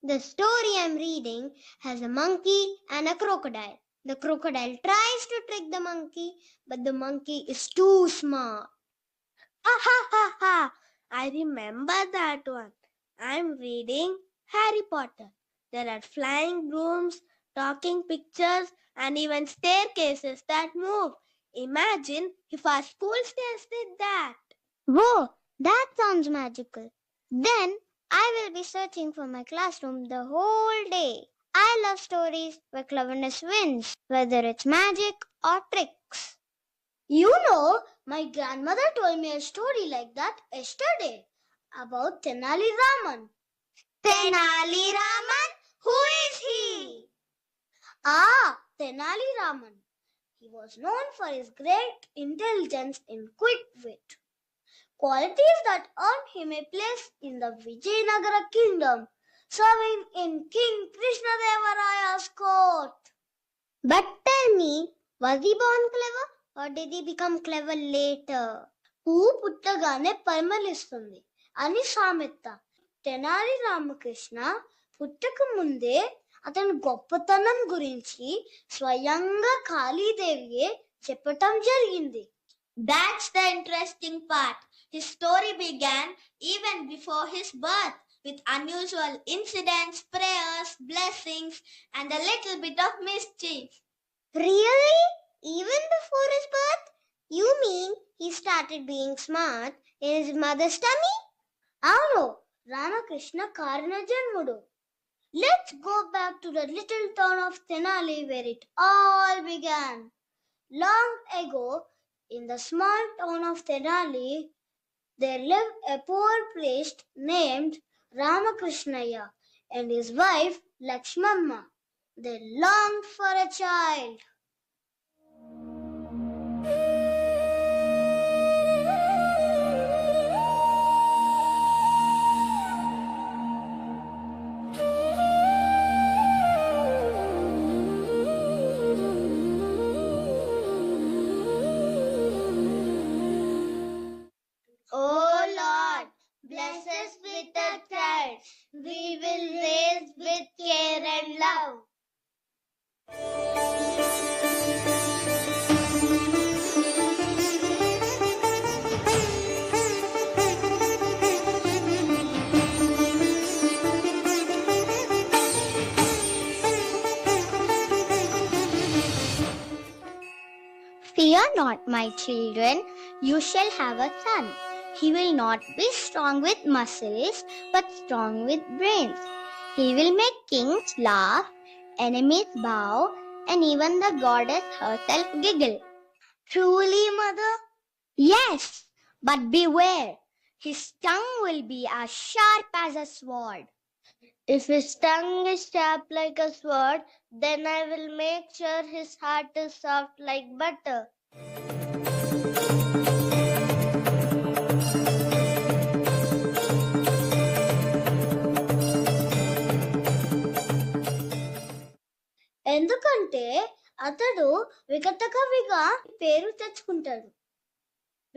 The story I'm reading has a monkey and a crocodile. The crocodile tries to trick the monkey, but the monkey is too smart. Ha ha ha ha! I remember that one. I'm reading Harry Potter. There are flying brooms, talking pictures, and even staircases that move. Imagine if our school stairs did that. Whoa, that sounds magical. Then I will be searching for my classroom the whole day. I love stories where cleverness wins, whether it's magic or tricks. You know, my grandmother told me a story like that yesterday about Tenali Raman. Tenali Raman? Who is he? Tenali Raman. He was known for his great intelligence and quick wit, qualities that earned him a place in the Vijayanagara kingdom, serving in King Krishnadevaraya's court. But tell me, was he born clever or did he become clever later? పువ్వు పుట్టగానే పరిమళిస్తుంది అని సామెత. తెనాలి రామకృష్ణ పుట్టక ముందే అతని గొప్పతనం గురించి స్వయంగా కాళీదేవియే చెప్పటం జరిగింది. That's the interesting part. His story began even before his birth, with unusual incidents, prayers, blessings, and a little bit of mischief. Really? Even before his birth? You mean he started being smart in his mother's tummy? అవును, రామకృష్ణ కారణ జన్ముడు. Let's go back to the little town of Tenali where it all began. Long ago, in the small town of Tenali, there lived a poor priest named Ramakrishnaya and his wife Lakshmamma. They longed for a child. Oh Lord, bless us with a child. We will raise with care and love. Fear not, my children, you shall have a son. He will not be strong with muscles, but strong with brains. He will make kings laugh, enemies bow, and even the goddess herself giggle. Truly, mother? Yes, but beware. His tongue will be as sharp as a sword. If his tongue is sharp like a sword, then I will make sure his heart is soft like butter. ఎందుకంటే అతడు వికటకవిగా పేరు తెచ్చుకుంటాడు.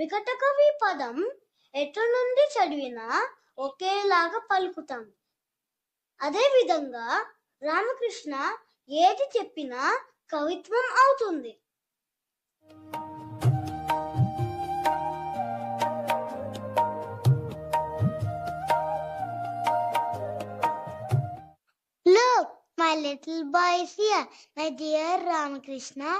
వికటకవి పదం ఎటు నుండి చదివినా ఒకేలాగా పలుకుతాం. అదే విధంగా రామకృష్ణ ఏది చెప్పినా కవిత్వం అవుతుంది. Look, my little boy is here, my dear Ramakrishna.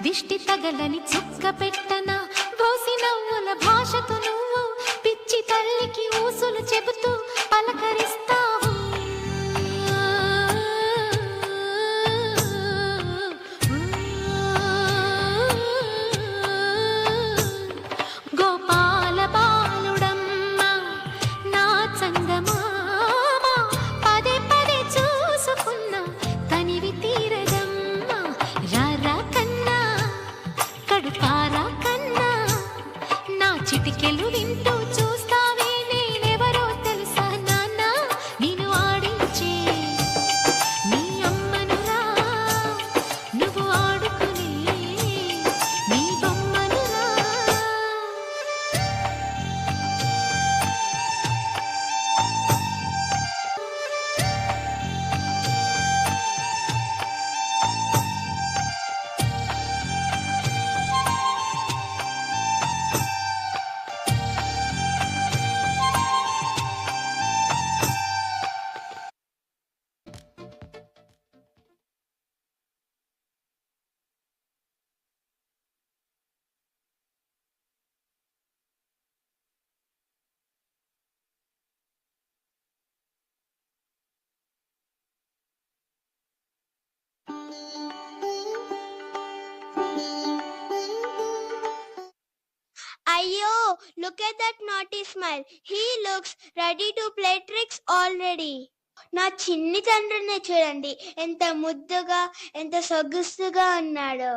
దిష్టి తగలని చుక్క పెట్టనా బోసి నవ్వుల భాషతో నువ్వు పిచ్చి తల్లికి ఊసులు చెబుతూ పలకరిస్తావు. గోపాల బాలుడమ్మ నా చందమామ పదే పదే చూసుకున్నా కనివి తీరదమ్మ. రారా కన్నా కడుపారా కన్నా నా చిటికెలు వింటూ చూస్తావే నేనెవరో తెలుసా నాన్న నేను ఆడించే నీ అమ్మనురా నువ్వు ఆడుకునే నీ బొమ్మనురా. Ayyo, look at that naughty smile. He looks ready to play tricks already. నా చిన్ని తండ్రిని చూడండి ఎంత ముద్దుగా ఎంత సొగసుగా ఉన్నాడో.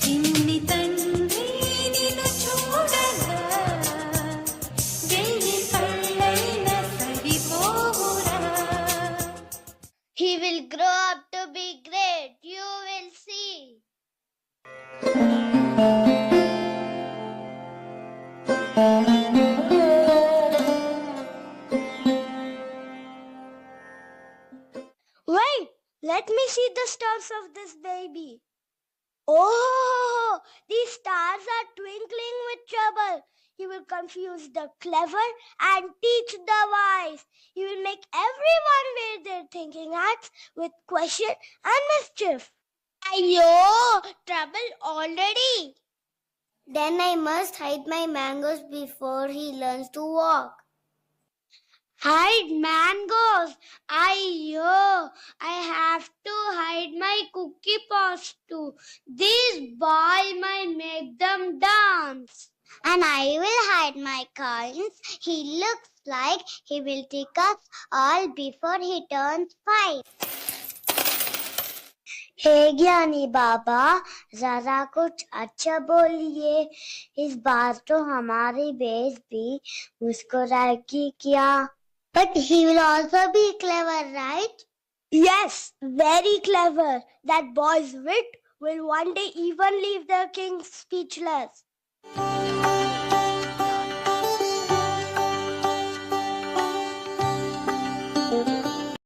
చిన్ని తండ్రి నిన్ను చూడగా వెయ్యి కళ్ళైనా సరిపోవురా. He will grow up to be great. You will see. Wait, let me see the stars of this baby. Oh, these stars are twinkling with trouble. He will confuse the clever and teach the wise. He will make everyone wear their thinking hats with question and mischief. Ayyo, trouble already. Then I must hide my mangoes before he learns to walk. Hide mangoes? Ayyo, I have to hide my cookie pots too. These boys might make them dance. And I will hide my coins. He looks like he will take us all before he turns 5. हे ज्ञानी बाबा, जरा कुछ अच्छा बोलिए. इस बार तो हमारी base भी मुस्कुराएगी क्या? But he will also be clever, right? Yes, very clever. That boy's wit will one day even leave the king speechless.